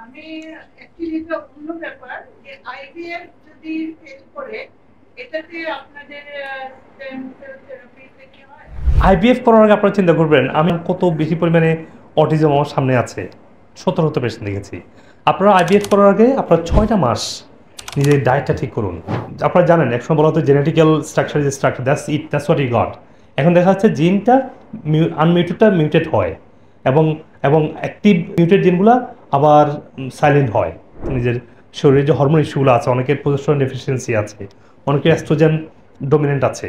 আমি অ্যাকচুয়ালি এটা অন্য ব্যাপার যে আইভিএফ যদি ফেল করে এটাতে আপনাদের স্টেম সেল থেরাপিতে কি হয়? আইভিএফ করার আগে আপনারা চিন্তা করবেন আমি কত বেশি পরিমাণে অটিজম আমার সামনে আছে। ১৭ পেশেন্ট দেখেছি। আপনারা আইভিএফ করার আগে আপনারা ৬টা মাস নিজের ডায়েটটা ঠিক করুন। আপনারা জানেন একসময় বলা হতো genetical structure is structure, that's it, that's what E goat. এখন দেখা যাচ্ছে জিনটা আনমিউটেডটা মিউটেড হয় এবং এবং অ্যাক্টিভ মিউটেড জিনগুলো আবার সাইলেন্ট হয়। নিজের শরীরে যে হরমোন ইস্যুগুলো আছে, অনেকের প্রোজেস্টেরন ডেফিসিয়েন্সি আছে, অনেকের অ্যাস্ট্রোজেন ডমিনেন্ট আছে,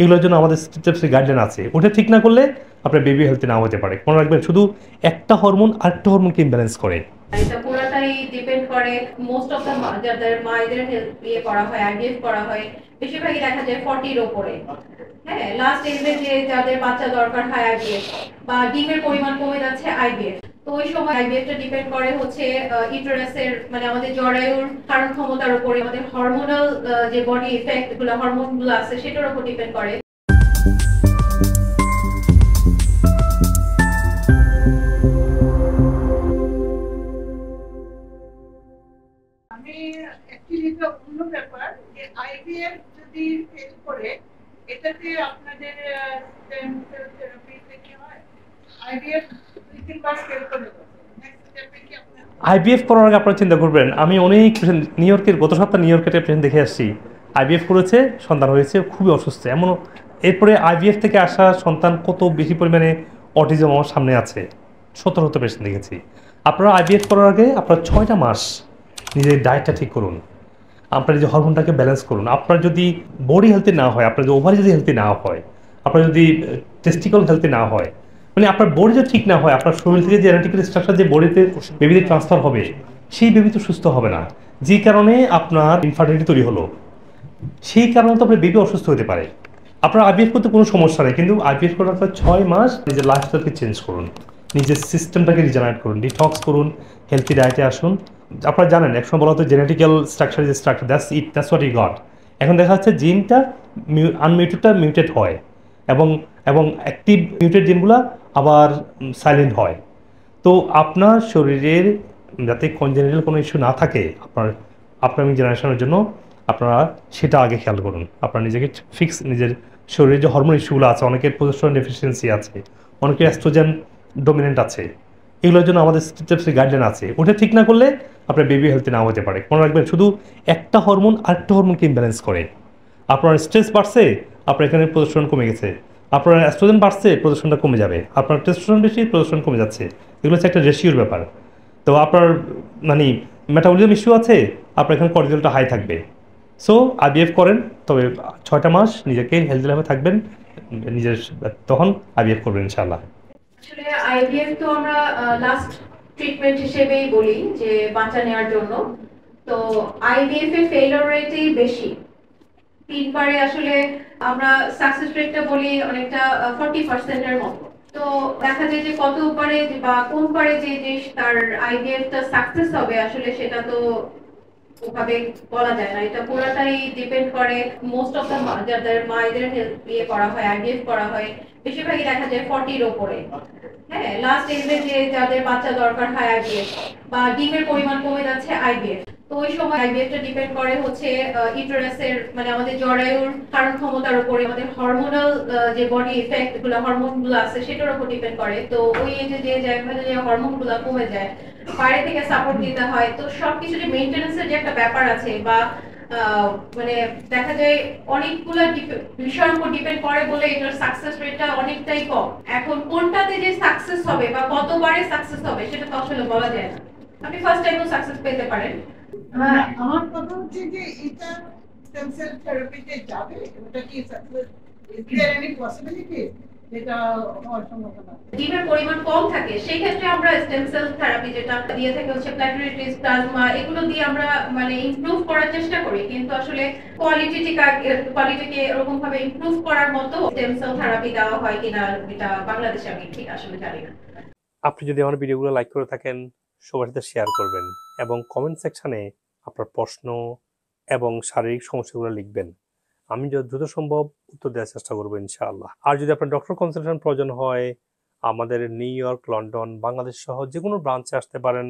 এগুলোর জন্য আমাদের স্টেপসের গাইডলাইন আছে। ওটা ঠিক না করলে আপনার বেবি হেলথে না হতে পারে। মনে রাখবেন শুধু একটা হরমোন আরেকটা হরমোনকে ইমব্যালেন্স করে। এটা পুরোটাই ডিপেন্ড করে মোস্ট অফ দ্য যাদের মায়েদের হেল্প ইয়ে করা হয়, আইভিএফ করা হয়, বেশিরভাগই দেখা যায় 40-র উপরে। হ্যাঁ, লাস্ট এজে যে যাদের বাচ্চা দরকার হয় আইভিএফ বা ডিমের পরিমাণ কমে যাচ্ছে আইভিএফ, তো ওই সময় আইভিএফটা ডিপেন্ড করে হচ্ছে ইউটেরাসের মানে আমাদের জরায়ুর ধারণ ক্ষমতার উপরে, আমাদের হরমোনাল যে বডি ইফেক্ট গুলো হরমোনগুলো আছে সেটার উপর ডিপেন্ড করে। আমি অ্যাকচুয়ালি এটা অন্য ব্যাপার যে আইভিএফ যদি ফেল করে এটাতে আপনাদের স্টেম সেল থেরাপিতে কি হয়? আইভিএফ 2-3 বার ফেল করে নেক্সট স্টেপে কি আপনার? আইভিএফ করার আগে আপনারা চিন্তা করবেন আমি অনেক পেশেন্ট নিউ ইয়র্কের গত সপ্তাহে নিউ ইয়র্কের পেশেন্ট দেখে আসছি। আইভিএফ করেছে, সন্তান হয়েছে, খুবই অসুস্থ। এমন এরপরে আইভিএফ থেকে আসা সন্তান কত বেশি পরিমাণে অটিজম আমার সামনে আছে। ১৭ পেশেন্ট দেখেছি। আপনারা আইভিএফ করার আগে আপনারা ৬টা মাস নিজের ডায়েটটা ঠিক করুন। আপনার যে হরমোনটাকে ব্যালেন্স করুন। আপনার যদি বডি হেলথি না হয়, আপনার যদি ওভারি যদি হেলথি না হয়, আপনার যদি টেস্টিকল হেলথি না হয়, মানে আপনার বডি যদি ঠিক না হয়, আপনার শরীর থেকে যে জেনেটিক্যাল স্ট্রাকচার যে বডিতে বেবিতে ট্রান্সফার হবে, সেই বেবি তো সুস্থ হবে না। যে কারণে আপনার ইনফার্টিলিটি তৈরি হলো, সেই কারণে তো আপনার বেবি অসুস্থ হতে পারে। আপনার আইভিএফ করতে কোনো সমস্যা নেই, কিন্তু আইভিএফ করার পর ৬ মাস নিজের লাইফস্টাইলকে চেঞ্জ করুন, নিজের সিস্টেমটাকে রিজেনারেট করুন, ডিটক্স করুন, হেলথি ডায়েটে আসুন। আপনারা জানেন একসময় বলা হতো genetical structure is structure, that's it, that's what E goat. এখন দেখা যাচ্ছে জিনটা আনমিউটেডটা মিউটেড হয় এবং এবং অ্যাক্টিভ মিউটেড জিনগুলো আবার সাইলেন্ট হয়। তো আপনার শরীরের যাতে কনজেনিটাল কোনো ইস্যু না থাকে আপনার আপকামিং জেনারেশনের জন্য, আপনারা সেটা আগে খেয়াল করুন। আপনার নিজেকে ফিক্স, নিজের শরীরে যে হরমোন ইস্যুগুলো আছে, অনেকের প্রোজেস্টেরন ডেফিসিয়েন্সি আছে, অনেকের অ্যাস্ট্রোজেন ডমিনেন্ট আছে, এগুলোর জন্য আমাদের স্টেপসের গাইডলাইন আছে। ওটা ঠিক না করলে আপনার বেবি হেলথে না হতে পারে। মনে রাখবেন শুধু একটা হরমোন আরেকটা হরমোনকে ইমব্যালেন্স করে। আপনার স্ট্রেস বাড়ছে, আপনার এখানে প্রদর্শন কমে গেছে। আপনার অ্যাস্ট্রোজেন বাড়ছে, প্রদর্শনটা কমে যাবে। আপনার টেস্টোস্টেরন বেশি, প্রদর্শন কমে যাচ্ছে। এগুলো হচ্ছে একটা রেশিওর ব্যাপার। তো আপনার মানে মেটাবলিজম ইস্যু আছে, আপনার এখানে কর্টিজলটা হাই থাকবে। সো আইভিএফ করেন, তবে ৬টা মাস নিজেকে হেলদি থাকবেন নিজের, তখন আইভিএফ করবেন ইনশাআল্লাহ। আসলে আইভিএফ তো আমরা লাস্ট ট্রিটমেন্ট হিসেবেই বলি যে বাচ্চা নেওয়ার জন্য। তো আইভিএফ এর ফেইলিওর রেটই বেশি। 3 বারে আসলে আমরা সাকসেস রেটটা বলি অনেকটা 40% এর মতো। তো দেখা যায় যে কতবারে বা কোন পারে যে তার আইভিএফ টা সাকসেস হবে আসলে সেটা তো ওভাবে বলা যায় না। এটা পুরোটাই ডিপেন্ড করে মোস্ট অফ দ্য যাদের মায়েদের হেল্প ইয়ে করা হয়, আইভিএফ করা হয়, বেশিরভাগই দেখা যায় 40-র উপরে। হ্যাঁ, লাস্ট এজে যে যাদের বাচ্চা দরকার হয় আইভিএফ বা ডিমের পরিমাণ কমে যাচ্ছে আইভিএফ, তো ওই সময় আইভিএফটা ডিপেন্ড করে হচ্ছে ইউটেরাসের মানে আমাদের জরায়ুর ধারণ ক্ষমতার উপরে, আমাদের হরমোনাল যে বডি ইফেক্ট গুলো হরমোনগুলো আছে সেটার উপর ডিপেন্ড করে। তো ওই এজে যে জায়গায় যে হরমোনগুলো কমে যায়, বাইরে থেকে সাপোর্ট দিতে হয়। তো সবকিছু যে মেইনটেনেন্সের যে একটা ব্যাপার আছে বা মানে দেখা যায় অনেকগুলো বিষয়ের উপর ডিপেন্ড করে বলে এটার সাকসেস রেটটা অনেকটাই কম। এখন কোনটাতে যে সাকসেস হবে বা কতবারে সাকসেস হবে সেটা তো আসলে বলা যায় না। আপনি ফার্স্ট টাইমও সাকসেস পেতে পারেন। আমার কথা হচ্ছে যে এটা স্টেম সেল থেরাপিতে যাবে, ওটা কি success, is there any possibility যেটা হওয়ার সম্ভাবনা? ডিমের পরিমাণ কম থাকে সেই ক্ষেত্রে আমরা স্টেম সেল থেরাপি যেটা দিয়ে থাকে হচ্ছে প্ল্যাটলেটিস, প্লাজমা, এগুলো দিয়ে আমরা মানে ইমপ্রুভ করার চেষ্টা করি। কিন্তু আসলে কোয়ালিটিকে এরকম ভাবে ইমপ্রুভ করার মতো স্টেম সেল থেরাপি দেওয়া হয় কিনা এটা বাংলাদেশে আমি ঠিক আসলে জানি না। আপনি যদি আমার ভিডিওগুলো লাইক করে থাকেন, সবার সাথে শেয়ার করবেন এবং কমেন্ট সেকশনে আপনার প্রশ্ন এবং শারীরিক সমস্যাগুলো লিখবেন। আমি যত দ্রুত সম্ভব উত্তর দেওয়ার চেষ্টা করবো ইনশাআল্লাহ। আর যদি আপনার ডক্টর কনসালটেশন প্রয়োজন হয়, আমাদের নিউ ইয়র্ক, লন্ডন, বাংলাদেশ সহ যে কোনো ব্রাঞ্চে আসতে পারেন।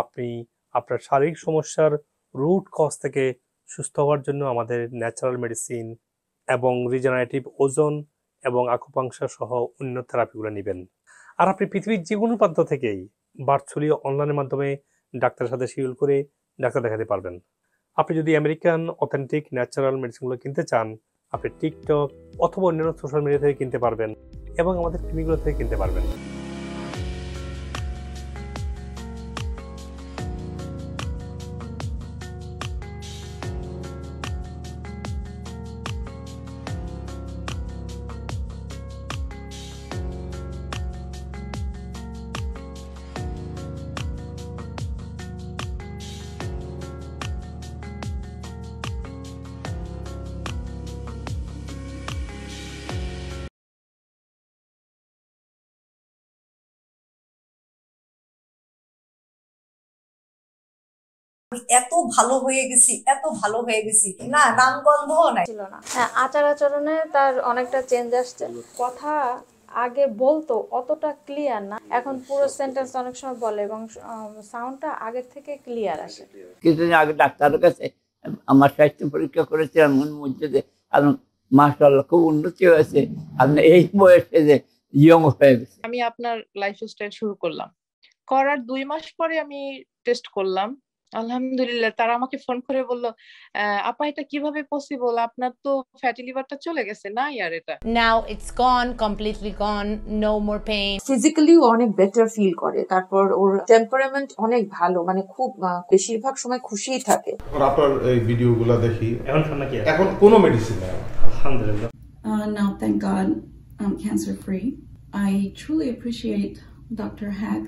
আপনি আপনার শারীরিক সমস্যার রুট কজ থেকে সুস্থ হওয়ার জন্য আমাদের ন্যাচারাল মেডিসিন এবং রিজেনারেটিভ ওজন এবং আকুপাংশার সহ অন্য থেরাপিগুলো নেবেন। আর আপনি পৃথিবীর যে কোনো প্রান্ত থেকেই ভার্চুয়ালি অনলাইনের মাধ্যমে ডাক্তারের সাথে শিডিউল করে ডাক্তার দেখাতে পারবেন। আপনি যদি আমেরিকান অথেন্টিক ন্যাচারাল মেডিসিনগুলো কিনতে চান, আপনি টিকটক অথবা অন্যান্য সোশ্যাল মিডিয়া থেকে কিনতে পারবেন এবং আমাদের ক্লিনিকগুলো থেকে কিনতে পারবেন। এত ভালো হয়ে গেছি না, নামগন্ধ নাই ছিল না। হ্যাঁ, আচার আচরণে তার অনেকটা চেঞ্জ আসছে। কথা আগে বলতো অতটা ক্লিয়ার না, এখন পুরো সেন্টেন্স অনেক সময় বলে এবং সাউন্ডটা আগের থেকে ক্লিয়ার আসে। কিছুদিন আগে ডাক্তারের কাছে আমার স্বাস্থ্য পরীক্ষা করেছিলাম, মধ্যে মাশাআল্লাহ খুব উন্নতি হয়েছে, আপনি এই বয়সে যে ইয়ং হয়ে গেছে। আমি আপনার লাইফস্টাইল শুরু করলাম, করার 2 মাস পরে আমি টেস্ট করলাম, আলহামদুলিল্লাহ। তারা আমাকে ফোন করে বললো, আপা এটা কিভাবে পসিবল, আপনার তো ফ্যাটি লিভারটা চলে গেছে না ইয়ার এটা। Now it's gone, completely gone, no more pain. Physically অনেক বেটার ফিল করে, তারপর ওর টেম্পারামেন্ট অনেক ভালো, মানে খুব বেশিরভাগ সময় খুশিই থাকে। আপনার এই ভিডিওগুলো দেখি, এখন এখন কোনো মেডিসিন নেই আলহামদুলিল্লাহ। Now thank God I'm cancer free. I truly appreciate Dr. Hack.